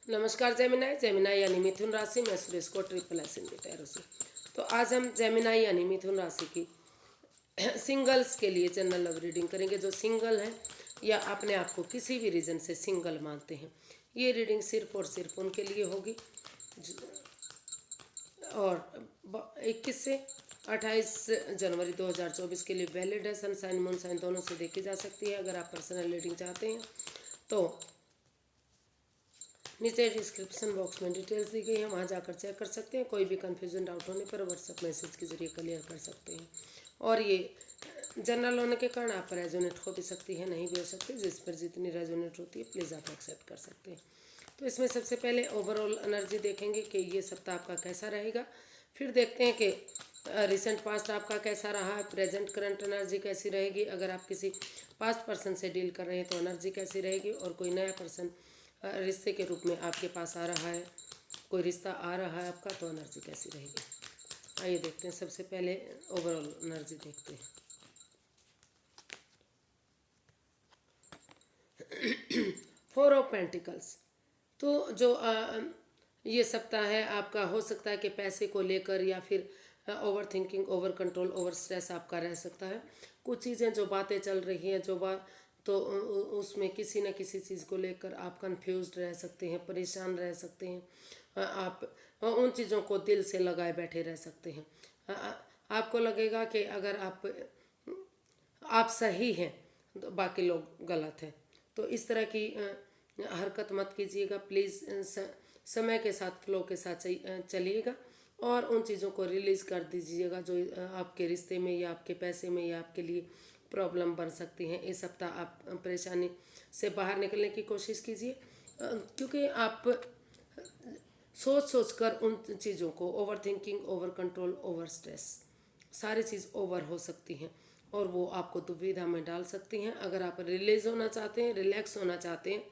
नमस्कार Gemini. Gemini यानी मिथुन राशि में सुरेश को ट्रिपल एस इन टैरो से। तो आज हम जेमिनाई यानी मिथुन राशि की सिंगल्स के लिए जनरल लव रीडिंग करेंगे। जो सिंगल हैं या अपने आप को किसी भी रीजन से सिंगल मानते हैं, ये रीडिंग सिर्फ और सिर्फ उनके लिए होगी। और 21 से 28 जनवरी 2024 के लिए वैलिड है। सन साइन मून साइन दोनों से देखी जा सकती है। अगर आप पर्सनल रीडिंग चाहते हैं तो नीचे डिस्क्रिप्शन बॉक्स में डिटेल्स दी गई है, वहाँ जाकर चेक कर सकते हैं। कोई भी कन्फ्यूजन डाउट होने पर व्हाट्सएप मैसेज के जरिए क्लियर कर सकते हैं। और ये जनरल होने के कारण आप पर रेजोनेट हो भी सकती है, नहीं भी हो सकती। जिस पर जितनी रेजोनेट होती है प्लीज़ आप एक्सेप्ट कर सकते हैं। तो इसमें सबसे पहले ओवरऑल एनर्जी देखेंगे कि ये सप्ताह आपका कैसा रहेगा। फिर देखते हैं कि रिसेंट पास्ट आपका कैसा रहा है, प्रेजेंट करंट एनर्जी कैसी रहेगी। अगर आप किसी पास्ट पर्सन से डील कर रहे हैं तो एनर्जी कैसी रहेगी। और कोई नया पर्सन रिश्ते के रूप में आपके पास आ रहा है, कोई रिश्ता आ रहा है आपका, तो एनर्जी कैसी रहेगी। आइए देखते हैं। सबसे पहले ओवरऑल एनर्जी देखते हैं। Four of pentacles. तो जो ये सप्ताह है आपका, हो सकता है कि पैसे को लेकर या फिर over thinking, over control, over stress आपका रह सकता है। कुछ चीज़ें जो बातें चल रही हैं, जो बात तो उसमें किसी न किसी चीज़ को लेकर आप कंफ्यूज्ड रह सकते हैं, परेशान रह सकते हैं। आप उन चीज़ों को दिल से लगाए बैठे रह सकते हैं। आपको लगेगा कि अगर आप सही हैं तो बाकी लोग गलत हैं। तो इस तरह की हरकत मत कीजिएगा प्लीज़। समय के साथ, फ्लो के साथ चलिएगा और उन चीज़ों को रिलीज़ कर दीजिएगा जो आपके रिश्ते में या आपके पैसे में या आपके लिए प्रॉब्लम बन सकती हैं। इस सप्ताह आप परेशानी से बाहर निकलने की कोशिश कीजिए, क्योंकि आप सोच सोच कर उन चीज़ों को, over thinking, over control, over stress, सारी चीज़ ओवर हो सकती हैं और वो आपको दुविधा में डाल सकती हैं। अगर आप रिलीज होना चाहते हैं, रिलैक्स होना चाहते हैं,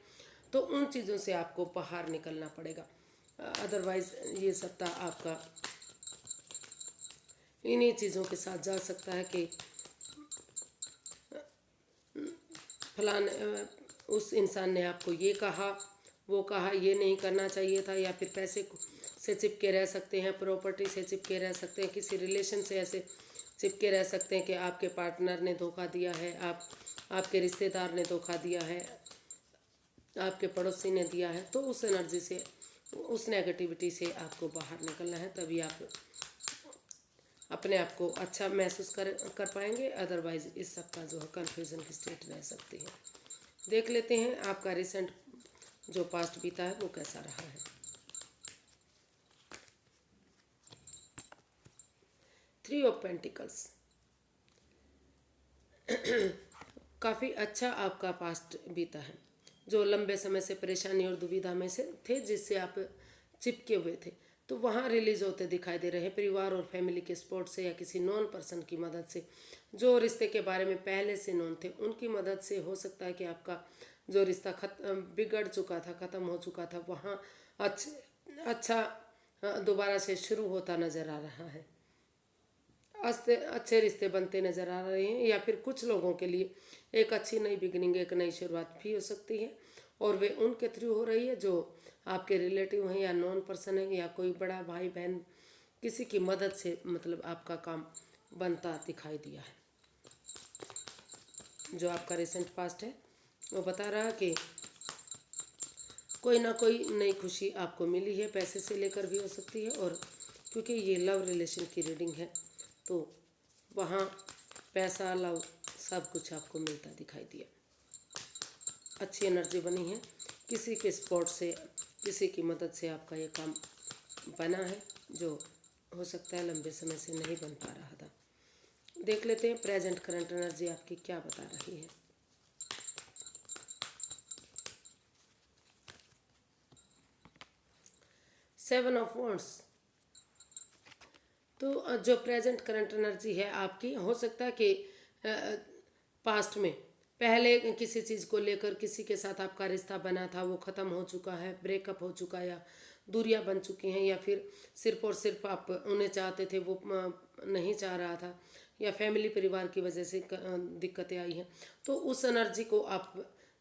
तो उन चीज़ों से आपको बाहर निकलना पड़ेगा। अदरवाइज़ ये सप्ताह आपका इन्हीं चीज़ों के साथ जा सकता है कि फलान उस इंसान ने आपको ये कहा, वो कहा, ये नहीं करना चाहिए था। या फिर पैसे से चिपके रह सकते हैं, प्रॉपर्टी से चिपके रह सकते हैं, किसी रिलेशन से ऐसे चिपके रह सकते हैं कि आपके पार्टनर ने धोखा दिया है, आपके रिश्तेदार ने धोखा दिया है, आपके पड़ोसी ने दिया है। तो उस एनर्जी से, उस नेगेटिविटी से आपको बाहर निकलना है, तभी आप अपने आप को अच्छा महसूस कर पाएंगे। अदरवाइज इस सप्ताह जो है कन्फ्यूज़न की स्टेट रह सकती है। देख लेते हैं आपका रिसेंट जो पास्ट बीता है वो कैसा रहा है। 3 ऑफ पेंटिकल्स। काफ़ी अच्छा आपका पास्ट बीता है। जो लंबे समय से परेशानी और दुविधा में से थे, जिससे आप चिपके हुए थे, तो वहाँ रिलीज होते दिखाई दे रहे हैं। परिवार और फैमिली के सपोर्ट से या किसी नॉन पर्सन की मदद से, जो रिश्ते के बारे में पहले से नॉन थे, उनकी मदद से हो सकता है कि आपका जो रिश्ता बिगड़ चुका था, ख़त्म हो चुका था, वहाँ अच्छा दोबारा से शुरू होता नज़र आ रहा है। अच्छे रिश्ते बनते नज़र आ रहे हैं। या फिर कुछ लोगों के लिए एक अच्छी नई बिगनिंग, एक नई शुरुआत भी हो सकती है और वे उनके थ्रू हो रही है जो आपके रिलेटिव हैं या नॉन पर्सन है या कोई बड़ा भाई बहन, किसी की मदद से मतलब आपका काम बनता दिखाई दिया है। जो आपका रिसेंट पास्ट है वो बता रहा है कि कोई ना कोई नई खुशी आपको मिली है, पैसे से लेकर भी हो सकती है। और क्योंकि ये लव रिलेशन की रीडिंग है तो वहाँ पैसा, लव, सब कुछ आपको मिलता दिखाई दिया। अच्छी एनर्जी बनी है। किसी के सपोर्ट से, किसी की मदद से आपका ये काम बना है, जो हो सकता है लंबे समय से नहीं बन पा रहा था। देख लेते हैं प्रेजेंट करंट एनर्जी आपकी क्या बता रही है। Seven of wands. तो जो प्रेजेंट करंट एनर्जी है आपकी, हो सकता है कि पास्ट में पहले किसी चीज़ को लेकर किसी के साथ आपका रिश्ता बना था, वो ख़त्म हो चुका है, ब्रेकअप हो चुका है या दूरियां बन चुकी हैं, या फिर सिर्फ और सिर्फ आप उन्हें चाहते थे, वो नहीं चाह रहा था, या फैमिली परिवार की वजह से दिक्कतें आई हैं। तो उस एनर्जी को आप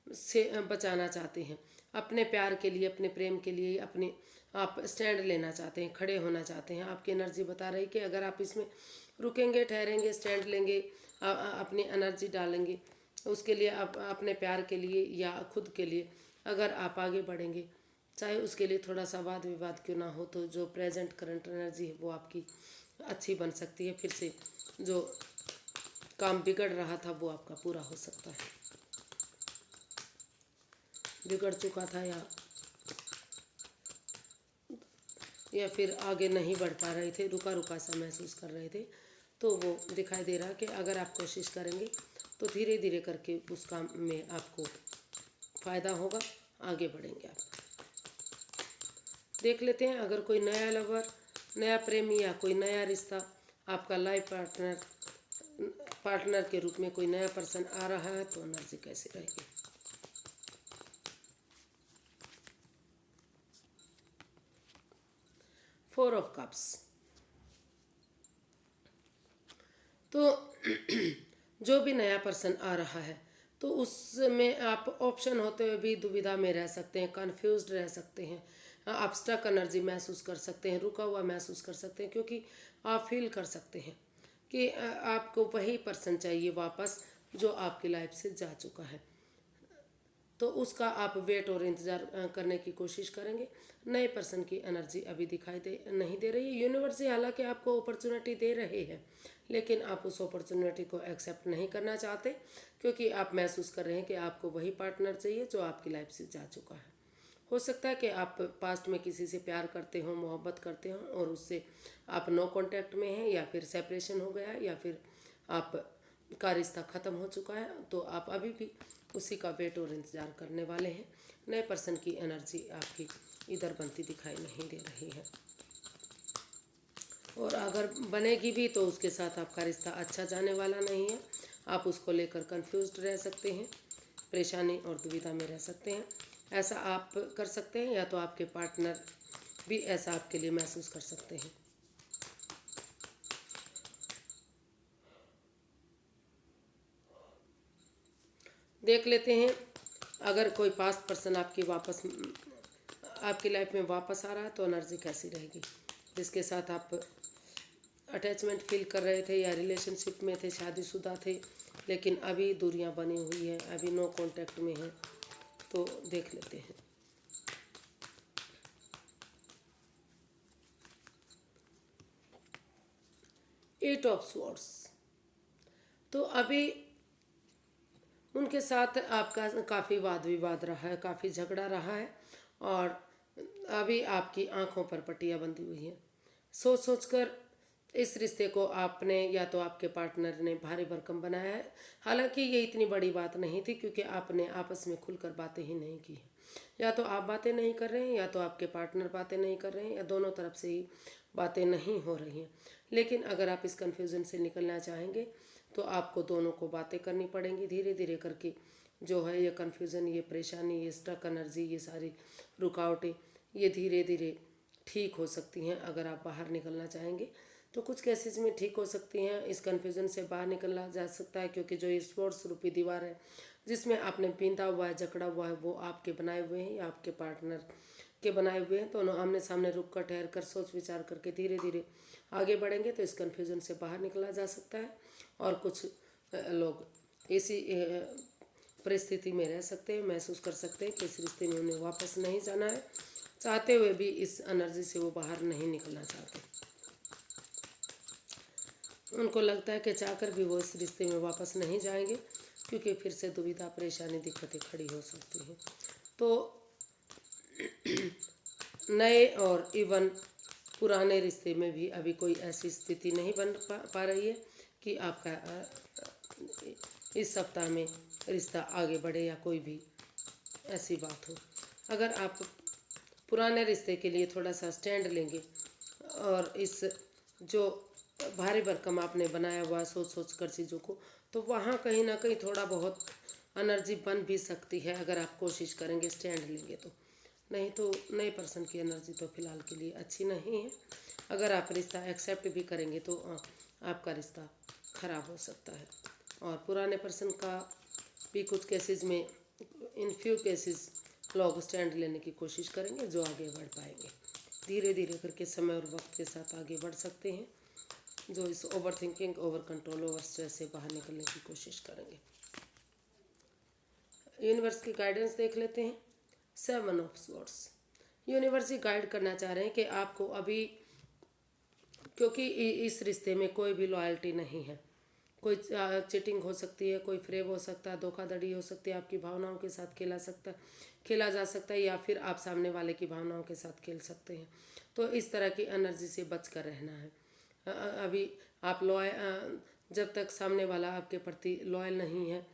से बचाना चाहते हैं। अपने प्यार के लिए, अपने प्रेम के लिए, अपने आप स्टैंड लेना चाहते हैं, खड़े होना चाहते हैं। आपकी एनर्जी बता रही कि अगर आप इसमें रुकेंगे, ठहरेंगे, स्टैंड लेंगे, अपनी एनर्जी डालेंगे उसके लिए, आप अपने प्यार के लिए या खुद के लिए अगर आप आगे बढ़ेंगे, चाहे उसके लिए थोड़ा सा वाद विवाद क्यों ना हो, तो जो प्रेजेंट करंट एनर्जी है वो आपकी अच्छी बन सकती है। फिर से जो काम बिगड़ रहा था वो आपका पूरा हो सकता है, बिगड़ चुका था या फिर आगे नहीं बढ़ पा रहे थे, रुका रुका सा महसूस कर रहे थे, तो वो दिखाई दे रहा कि अगर आप कोशिश करेंगे तो धीरे धीरे करके उस काम में आपको फ़ायदा होगा, आगे बढ़ेंगे आप। देख लेते हैं अगर कोई नया लवर, नया प्रेमी या कोई नया रिश्ता, आपका लाइफ पार्टनर के रूप में कोई नया पर्सन आ रहा है तो एनर्जी कैसी रहेगी। Four of cups. तो जो भी नया पर्सन आ रहा है तो उसमें आप ऑप्शन होते हुए भी दुविधा में रह सकते हैं, कंफ्यूज्ड रह सकते हैं, आप स्टक एनर्जी महसूस कर सकते हैं, रुका हुआ महसूस कर सकते हैं, क्योंकि आप फील कर सकते हैं कि आपको वही पर्सन चाहिए वापस जो आपकी लाइफ से जा चुका है। तो उसका आप वेट और इंतज़ार करने की कोशिश करेंगे। नए पर्सन की एनर्जी अभी दिखाई नहीं दे रही है। यूनिवर्स हालांकि आपको अपॉर्चुनिटी दे रहे हैं, लेकिन आप उस अपॉर्चुनिटी को एक्सेप्ट नहीं करना चाहते, क्योंकि आप महसूस कर रहे हैं कि आपको वही पार्टनर चाहिए जो आपकी लाइफ से जा चुका है। हो सकता है कि आप पास्ट में किसी से प्यार करते हो, मोहब्बत करते हो और उससे आप नो कांटेक्ट में हैं, या फिर सेपरेशन हो गया है, या फिर आप का रिश्ता ख़त्म हो चुका है, तो आप अभी भी उसी का वेट और इंतज़ार करने वाले हैं। नए पर्सन की एनर्जी आपकी इधर बनती दिखाई नहीं दे रही है, और अगर बनेगी भी तो उसके साथ आपका रिश्ता अच्छा जाने वाला नहीं है। आप उसको लेकर कंफ्यूज्ड रह सकते हैं, परेशानी और दुविधा में रह सकते हैं। ऐसा आप कर सकते हैं, या तो आपके पार्टनर भी ऐसा आपके लिए महसूस कर सकते हैं। देख लेते हैं अगर कोई पास्ट पर्सन आपकी लाइफ में वापस आ रहा है तो एनर्जी कैसी रहेगी। जिसके साथ आप अटैचमेंट फील कर रहे थे या रिलेशनशिप में थे, शादीशुदा थे, लेकिन अभी दूरियां बनी हुई है, अभी नो कांटेक्ट में है, तो देख लेते हैं। Eight of swords. तो अभी उनके साथ आपका काफ़ी वाद विवाद रहा है, काफ़ी झगड़ा रहा है, और अभी आपकी आंखों पर पट्टियाँ बंधी हुई हैं। सोच सोच कर इस रिश्ते को आपने या तो आपके पार्टनर ने भारी भरकम बनाया है। हालांकि ये इतनी बड़ी बात नहीं थी, क्योंकि आपने आपस में खुलकर बातें ही नहीं की हैं। या तो आप बातें नहीं कर रहे हैं, या तो आपके पार्टनर बातें नहीं कर रहे हैं, या दोनों तरफ से ही बातें नहीं हो रही हैं। लेकिन अगर आप इस कन्फ्यूज़न से निकलना चाहेंगे तो आपको दोनों को बातें करनी पड़ेंगी धीरे धीरे करके। जो है ये कन्फ्यूज़न, ये परेशानी, ये स्टक एनर्जी, ये सारी रुकावटें, ये धीरे धीरे ठीक हो सकती हैं अगर आप बाहर निकलना चाहेंगे। तो कुछ केसेस में ठीक हो सकती हैं, इस कन्फ्यूज़न से बाहर निकलना जा सकता है, क्योंकि जो ये स्पोर्ट्स रूपी दीवार है जिसमें आपने पींदा हुआ है, जकड़ा हुआ है, वो आपके बनाए हुए हैं या आपके पार्टनर के बनाए हुए हैं। दोनों आमने सामने रुक कर, ठहर कर, सोच विचार करके धीरे धीरे आगे बढ़ेंगे तो इस कन्फ्यूज़न से बाहर निकला जा सकता है। और कुछ लोग इसी परिस्थिति में रह सकते हैं, महसूस कर सकते हैं कि इस रिश्ते में उन्हें वापस नहीं जाना है, चाहते हुए भी इस एनर्जी से वो बाहर नहीं निकलना चाहते। उनको लगता है कि चाहकर भी वो इस रिश्ते में वापस नहीं जाएंगे, क्योंकि फिर से दुविधा, परेशानी, दिक्कतें खड़ी हो सकती हैं। तो नए और इवन पुराने रिश्ते में भी अभी कोई ऐसी स्थिति नहीं बन पा रही है कि आपका इस सप्ताह में रिश्ता आगे बढ़े या कोई भी ऐसी बात हो। अगर आप पुराने रिश्ते के लिए थोड़ा सा स्टैंड लेंगे और इस जो भारी भरकम आपने बनाया हुआ सोच सोच कर चीज़ों को, तो वहाँ कहीं ना कहीं थोड़ा बहुत एनर्जी बन भी सकती है अगर आप कोशिश करेंगे, स्टैंड लेंगे तो। नहीं तो नए पर्सन की एनर्जी तो फ़िलहाल के लिए अच्छी नहीं है। अगर आप रिश्ता एक्सेप्ट भी करेंगे तो आपका रिश्ता ख़राब हो सकता है। और पुराने पर्सन का भी कुछ केसेस में, in few cases long stand लेने की कोशिश करेंगे जो आगे बढ़ पाएंगे। धीरे धीरे करके समय और वक्त के साथ आगे बढ़ सकते हैं, जो इस over thinking, over control, over stress से बाहर निकलने की कोशिश करेंगे। यूनिवर्स की गाइडेंस देख लेते हैं। 7 of swords. Universe he guide करना चाह रहे हैं कि आपको अभी, क्योंकि इस रिश्ते में कोई भी लॉयल्टी नहीं है, कोई चीटिंग हो सकती है, कोई फ्रेब हो सकता है, धोखाधड़ी हो सकती है, आपकी भावनाओं के साथ खेला जा सकता है, या फिर आप सामने वाले की भावनाओं के साथ खेल सकते हैं। तो इस तरह की एनर्जी से बच कर रहना है। अभी आप जब तक सामने वाला आपके प्रति लॉयल नहीं है,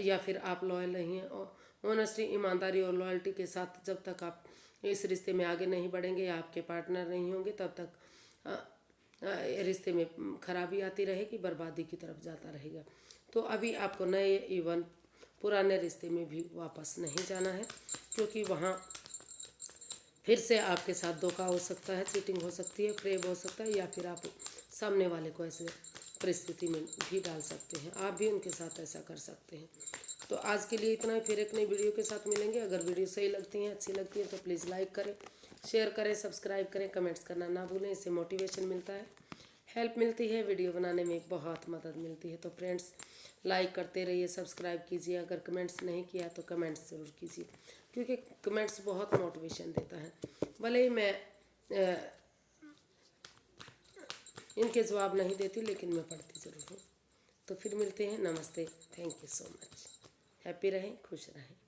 या फिर आप लॉयल नहीं हैं, और ऑनेस्टी, ईमानदारी और लॉयल्टी के साथ जब तक आप इस रिश्ते में आगे नहीं बढ़ेंगे या आपके पार्टनर नहीं होंगे, तब तक रिश्ते में खराबी आती रहेगी, बर्बादी की तरफ जाता रहेगा। तो अभी आपको नए इवन पुराने रिश्ते में भी वापस नहीं जाना है, क्योंकि वहाँ फिर से आपके साथ धोखा हो सकता है, चीटिंग हो सकती है, फ्रेब हो सकता है, या फिर आप सामने वाले को ऐसे परिस्थिति में भी डाल सकते हैं, आप भी उनके साथ ऐसा कर सकते हैं। तो आज के लिए इतना ही, फिर एक नई वीडियो के साथ मिलेंगे। अगर वीडियो सही लगती हैं, अच्छी लगती है, तो प्लीज़ लाइक करें, शेयर करें, सब्सक्राइब करें, कमेंट्स करना ना भूलें। इससे मोटिवेशन मिलता है, हेल्प मिलती है, वीडियो बनाने में बहुत मदद मिलती है। तो फ्रेंड्स, लाइक करते रहिए, सब्सक्राइब कीजिए। अगर कमेंट्स नहीं किया तो कमेंट्स ज़रूर कीजिए, क्योंकि कमेंट्स बहुत मोटिवेशन देता है। भले ही मैं इनके जवाब नहीं देती, लेकिन मैं पढ़ती ज़रूर हूँ। तो फिर मिलते हैं। नमस्ते, thank you so much. Happy रहें, खुश रहें।